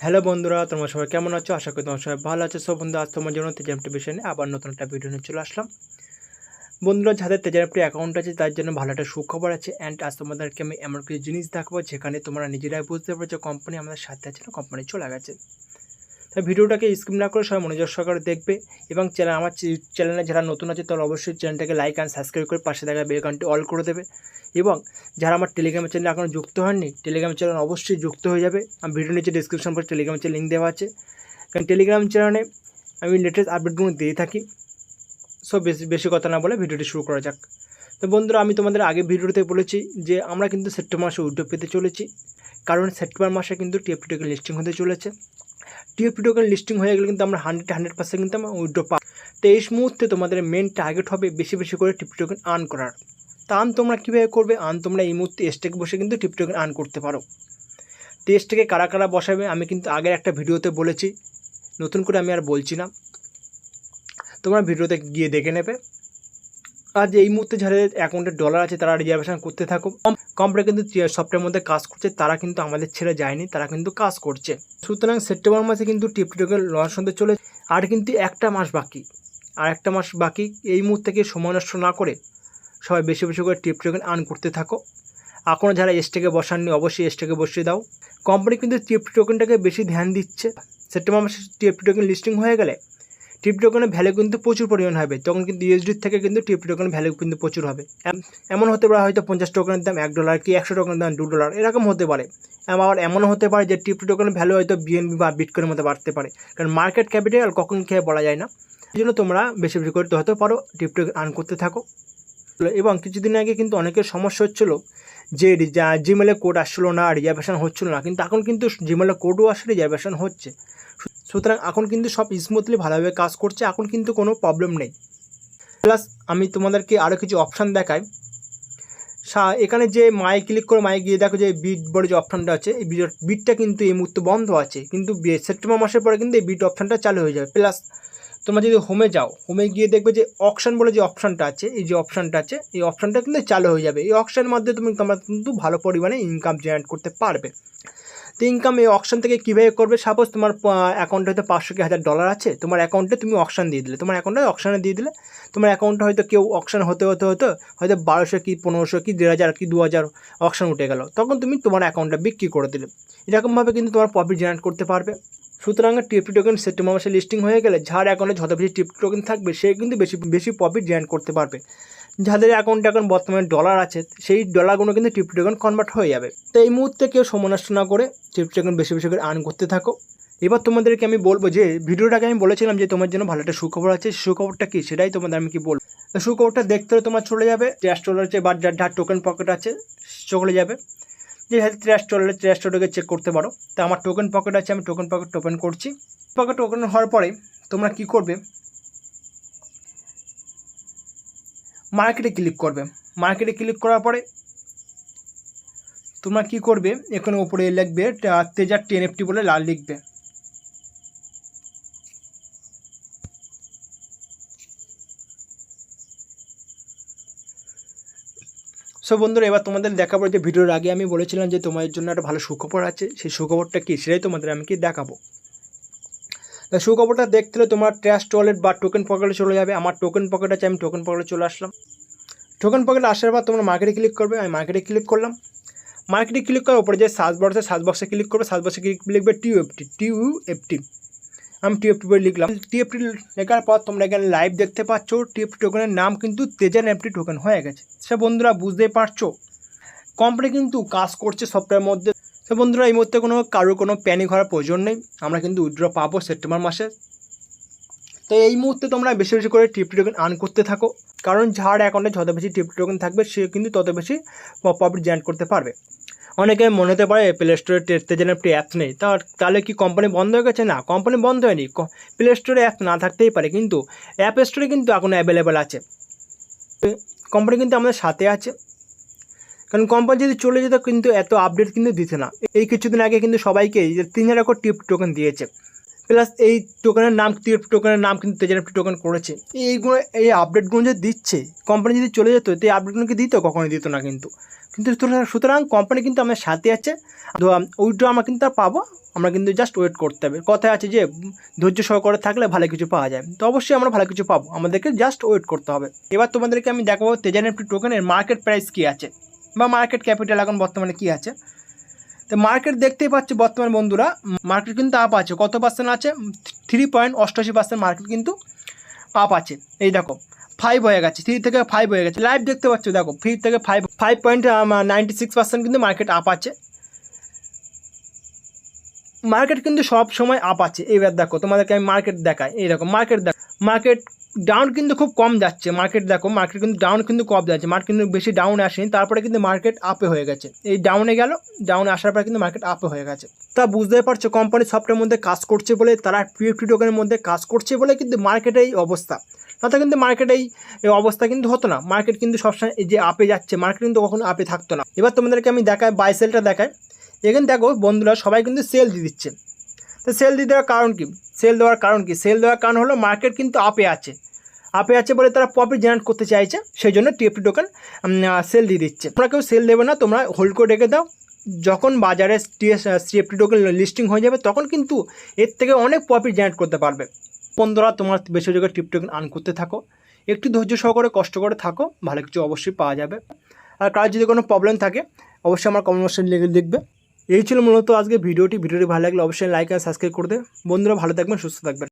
Hello বন্ধুরা, তোমরা সবাই কেমন আছো? আশা করি তোমরা সবাই ভালো আছো। সব বন্ধু, আজ তোমার জন্য তেজান অ্যাপটি বিষয় নিয়ে আবার নতুন একটা ভিডিও নিয়ে চলে আসলাম। বন্ধুরা, যাদের তেজান অ্যাপটি অ্যাকাউন্ট আছে তার জন্য ভালো একটা সুখবর আছে। অ্যান্ড আজ তোমাদেরকে আমি এমন কিছু জিনিস দেখাবো যেখানে তোমরা নিজেরাই বুঝতে পারছো কোম্পানি আমাদের সাথে আছে না, কোম্পানি চলে গেছে। তাই ভিডিওটাকে স্কিপ না করে সবাই মনোযোগ সহকারে দেখবে এবং আমার চ্যানেলে যারা নতুন আছে তারা অবশ্যই চ্যানেলটাকে লাইক অ্যান্ড সাবস্ক্রাইব করে পাশে থাকা বেল আইকনটি অল করে দেবে। এবং যারা আমার টেলিগ্রাম চ্যানেলে এখনও যুক্ত হয়নি, টেলিগ্রাম চ্যানেল অবশ্যই যুক্ত হয়ে যাবে। আমি ভিডিও নিচে ডিসক্রিপশন বক্সে টেলিগ্রাম চ্যানেল লিঙ্ক দেওয়া আছে, কারণ টেলিগ্রাম চ্যানেলে আমি লেটেস্ট আপডেটগুলো দিয়ে থাকি। সো বেশি কথা না বলে ভিডিওটি শুরু করা যাক। তো বন্ধুরা, আমি তোমাদের আগে ভিডিওতে বলেছি যে আমরা কিন্তু সেপ্টেম্বর মাসে উইথড্র পেতে চলেছি, কারণ সেপ্টেম্বর মাসে কিন্তু টিএফটি টোকেন লিস্টিং হতে চলেছে। টিএফটি টোকেন লিস্টিং হয়ে গেলে কিন্তু আমরা 100% কিন্তু আমরা উইথড্র পাবো। তো এই মুহূর্তে তোমাদের মেন টার্গেট হবে বেশি বেশি করে টিএফটি টোকেন আর্ন করার। তা তোমরা কীভাবে করবে? তোমরা এই মুহূর্তে স্টেকে বসে কিন্তু টিএফটি টোকেন আর্ন করতে পারো। তো স্টেকে কারা কারা বসাবে আমি কিন্তু আগের একটা ভিডিওতে বলেছি, নতুন করে আমি আর বলছি না, তোমরা ভিডিওতে গিয়ে দেখে নেবে। আর যে এই মুহূর্তে যাদের অ্যাকাউন্টে ডলার আছে তারা রিজার্ভেশন করতে থাকো। কোম্পানি কিন্তু সফটওয়্যারের মধ্যে কাজ করছে, তারা কিন্তু আমাদের ছেড়ে যায়নি, তারা কিন্তু কাজ করছে। সুতরাং সেপ্টেম্বর মাসে কিন্তু টিএফটি টোকেন লঞ্চ হতে চলে, আর কিন্তু একটা মাস বাকি। এই মুহূর্তে কি সময় নষ্ট না করে সবাই বেশি বেশি করে টিএফটি টোকেন আর্ন করতে থাকো। এখনও যারা স্টেকে বসাননি অবশ্যই স্টেকে বসিয়ে দাও। কোম্পানি কিন্তু টিএফটি টোকেনটাকে বেশি ধ্যান দিচ্ছে। সেপ্টেম্বর মাসে টিএফটি টোকেন লিস্টিং হয়ে গেলে টিএফটি টোকেনের ভ্যালু কিন্তু প্রচুর পরিমাণ হবে, তখন কিন্তু ইউএসডি থেকে কিন্তু টিএফটি টোকেনের ভ্যালু কিন্তু প্রচুর হবে। এমন হতে পারে হয়তো 50 টোকেনের দাম $1 কি 100 টোকেনের দাম $2 এরকম হতে পারে। আবার এমনও হতে পারে যে টিএফটি টোকেনের ভ্যালু হয়তো বিএনবি বা বিটকয়েনের মধ্যে বাড়তে পারে, কারণ মার্কেট ক্যাপিটাল কখন খেয়ে বলা যায় না। এই জন্য তোমরা বেশি বেশি করে হতে পারো টিএফটি টোকেন আর্ন করতে থাকো। এবং কিছুদিন আগে কিন্তু অনেকের সমস্যা হচ্ছিলো যে জিমেলে কোড আসছিলো না, রিজার্ভেশন হচ্ছিলো না, কিন্তু এখন কিন্তু জিমেলে কোডও আসলে রিজার্ভেশন হচ্ছে। সুতরাং এখন কিন্তু সব স্মুথলি ভালোভাবে কাজ করছে, এখন কিন্তু কোনো প্রবলেম নেই। প্লাস আমি তোমাদেরকে আরও কিছু অপশান দেখাই। এখানে যে মায়ে ক্লিক করে মায়ে গিয়ে দেখো যে বিট বলে যে অপশানটা আছে, এই বিটটা কিন্তু এই মুহূর্তে বন্ধ আছে, কিন্তু সেপ্টেম্বর মাসের পরে কিন্তু এই বিট অপশানটা চালু হয়ে যাবে। প্লাস তোমরা যদি হোমে যাও, হোমে গিয়ে দেখবে যে অকশন বলে যে অপশানটা আছে, এই যে অপশানটা আছে এই অপশানটা কিন্তু চালু হয়ে যাবে। এই অকশানের মাধ্যমে তোমরা কিন্তু ভালো পরিমাণে ইনকাম জেনারেট করতে পারবে। তো ইনকাম এই অকশন থেকে কীভাবে করবে? সাপোজ তোমার অ্যাকাউন্টে হয়তো 500 কি $1000 আছে, তোমার অ্যাকাউন্টে তুমি অকশন দিয়ে দিলে, তোমার অ্যাকাউন্টে হয়তো কেউ অকশন হতে হয়তো 1200 কি 1500 কি 1000 কি 2000 অকশন উঠে গেল, তখন তুমি তোমার অ্যাকাউন্টটা বিক্রি করে দিলে। এরকমভাবে কিন্তু তোমার প্রফিট জেনারেট করতে পারবে। সুতরাং টিএফটি টোকেন সেপ্টেম্বর মাসে লিস্টিং হয়ে গেলে যার অ্যাকাউন্টে যত বেশি টিএফটি টোকেন থাকবে সে কিন্তু বেশি বেশি প্রফিট জেনারেট করতে পারবে। যাদের অ্যাকাউন্টে এখন বর্তমানে ডলার আছে সেই ডলারগুলো কিন্তু টিএফটি টোকেন কনভার্ট হয়ে যাবে। তো এই মুহূর্তে কেউ সময় নষ্ট না করে টিএফটি টোকেন বেশি বেশি করে আর্ন করতে থাকো। এবার তোমাদেরকে আমি বলবো যে ভিডিওটাকে আমি বলেছিলাম যে তোমার জন্য ভালো একটা সুখবর আছে, সুখবরটা কি সেটাই তোমাদের আমি কি বলবো। তো সুখবরটা দেখতে হলে তোমার চলে যাবে $30 আছে বা যার টোকেন পকেট আছে চলে যাবে, যে $30 চেক করতে পারো। তো আমার টোকেন পকেট আছে, আমি টোকেন পকেট ওপেন করছি। পকেট ওপেন হওয়ার পরে তোমরা কি করবে? মার্কেটে ক্লিক করবে। মার্কেটে ক্লিক করার পরে তোমরা কি করবে? এখানে উপরে লিখবে তেজার 10 FT বলে লাল লিখবে। সো বন্ধুরা, এবার তোমাদের দেখাবো যে ভিডিওর আগে আমি বলেছিলাম যে তোমাদের জন্য একটা ভালো সুখবর আছে, সেই সুখবরটা কি সেটাই তোমাদের আমি কি দেখাবো। তো সুখবরটা দেখতে হলে তোমার ট্রাস্ট ওয়ালেট বা টোকেন পকেটে চলে যাবে। আমার টোকেন পকেট আছে, আমি টোকেন পকেটে চলে আসলাম। টোকেন পকেটে আসার পর তোমরা মার্কেটে ক্লিক করবে, আমি মার্কেটে ক্লিক করলাম। মার্কেটে ক্লিক করার উপরে যে সার্চ বার আছে সার্চ বক্সে ক্লিক করবে, সার্চ বক্সে লিখবে টিউএফটি। আমি টিএফটি বলে লিখলাম। টিএফটি লেখার পর তোমরা এখানে লাইভ দেখতে পাচ্ছ টিএফটি টোকেনের নাম কিন্তু তেজান এফটি টোকেন হয়ে গেছে। সে বন্ধুরা বুঝতেই পারছো কোম্পানি কিন্তু কাজ করছে সফটওয়্যারের মধ্যে। সে বন্ধুরা এই মুহূর্তে কারোর কোনো প্যানিক হওয়ার প্রয়োজন নেই, আমরা কিন্তু উইথড্র পাবো সেপ্টেম্বর মাসে। তো এই মুহূর্তে তোমরা বেশি বেশি করে টিএফটি টোকেন আর্ন করতে থাকো, কারণ যার অ্যাকাউন্টে যত বেশি টিএফটি টোকেন থাকবে সে কিন্তু তত বেশি প্রফিট জেনারেট করতে পারবে। অনেকে মনে হতে পারে প্লে স্টোরে তেজান একটি অ্যাপ নেই, তাহলে কি কোম্পানি বন্ধ হয়ে গেছে? না, কোম্পানি বন্ধ হয়নি। প্লে স্টোরে অ্যাপ না থাকতেই পারে, কিন্তু অ্যাপ স্টোরে কিন্তু এখন অ্যাভেলেবেল আছে। কোম্পানি কিন্তু আমাদের সাথে আছে, কারণ কোম্পানি যদি চলে যেত কিন্তু এত আপডেট কিন্তু দিতে না। এই কিছুদিন আগে কিন্তু সবাইকে 3000 করে টিএফটি টোকেন দিয়েছে। প্লাস এই টোকেনের নাম টোকেনের নাম কিন্তু তেজের টোকেন করেছে। এইগুলো এই আপডেটগুলো যে দিচ্ছে, কোম্পানি যদি চলে যেত তো এই আপডেটগুলোকে দিত, কখনোই দিত না কিন্তু। সুতরাং কোম্পানি কিন্তু আমাদের সাথে আছে। তো ওইটা আমরা কিন্তু আর পাবো, আমরা কিন্তু জাস্ট ওয়েট করতে হবে। কথায় আছে যে ধৈর্য সহকারে থাকলে ভালো কিছু পাওয়া যায়, তো অবশ্যই আমরা ভালো কিছু পাবো, আমাদেরকে জাস্ট ওয়েট করতে হবে। এবার তোমাদেরকে আমি দেখাবো তেজের এনএফটি টোকেনের মার্কেট প্রাইস কী আছে বা মার্কেট ক্যাপিটাল এখন বর্তমানে কী আছে। তো মার্কেট দেখতেই পাচ্ছি বর্তমান বন্ধুরা, মার্কেট কিন্তু আপ আছে। কত পার্সেন্ট আছে? 3.88% মার্কেট কিন্তু আপ আছে। এই দেখো 5 হয়ে গেছে, 3 থেকে 5 হয়ে গেছে। লাইভ দেখতে পাচ্ছ, দেখো 3 থেকে 5.96% কিন্তু মার্কেট আপ আছে। মার্কেট কিন্তু সব সময় আপ আছে। এইবার দেখো তোমাদেরকে আমি মার্কেট দেখাই, এই দেখো মার্কেট ডাউন কিন্তু খুব কম যাচ্ছে। মার্কেট দেখো, মার্কেট কিন্তু ডাউন কিন্তু কম যাচ্ছে, মার্কেট কিন্তু বেশি ডাউন আসেনি, তারপরে কিন্তু মার্কেট আপে হয়ে গেছে। এই ডাউনে গেল, ডাউনে আসার পরে কিন্তু মার্কেট আপে হয়ে গেছে। তা বুঝতেই পারছো কোম্পানি সফটওয়্যারের মধ্যে কাজ করছে বলে, তারা পিএফটি টোকেনের মধ্যে কাজ করছে বলে কিন্তু মার্কেটে এই অবস্থা। তাতে কিন্তু মার্কেটে এই অবস্থা কিন্তু হতো না। মার্কেট কিন্তু সবসময় এই যে আপে যাচ্ছে, মার্কেট কিন্তু কখনো আপে থাকতো না। এবার তোমাদেরকে আমি দেখাই বাই সেলটা দেখাই। এখানে দেখো বন্ধুরা সবাই কিন্তু সেল দিয়ে দিচ্ছে। তো সেল দিয়ে দেওয়ার কারণ কি? সেল দেওয়ার কারণ হলো মার্কেট কিন্তু আপে আছে বলে তারা প্রফিট জেনারেট করতে চাইছে, সেই জন্য টিএফটি টোকেন সেল দিয়ে দিচ্ছে। তোমরা কেউ সেল দেবে না, তোমরা হোল্ড করে রেখে দাও। যখন বাজারে টিএফটি টোকেন লিস্টিং হয়ে যাবে তখন কিন্তু এর থেকে অনেক প্রফিট জেনারেট করতে পারবে। বন্ধুরা তোমার বেশি জায়গায় টিএফটি টোকেন আর্ন করতে থাকো, একটু ধৈর্য সহকারে কষ্ট করে থাকো, ভালো কিছু অবশ্যই পাওয়া যাবে। আর কার যদি কোনো প্রবলেম থাকে অবশ্যই আমার কমেন্ট বক্সে লিখবে। এই ছিল মূলত আজকে ভিডিওটি ভালো লাগলে অবশ্যই লাইক আর সাবস্ক্রাইব করে দেবে। বন্ধুরা ভালো থাকবেন, সুস্থ থাকবেন।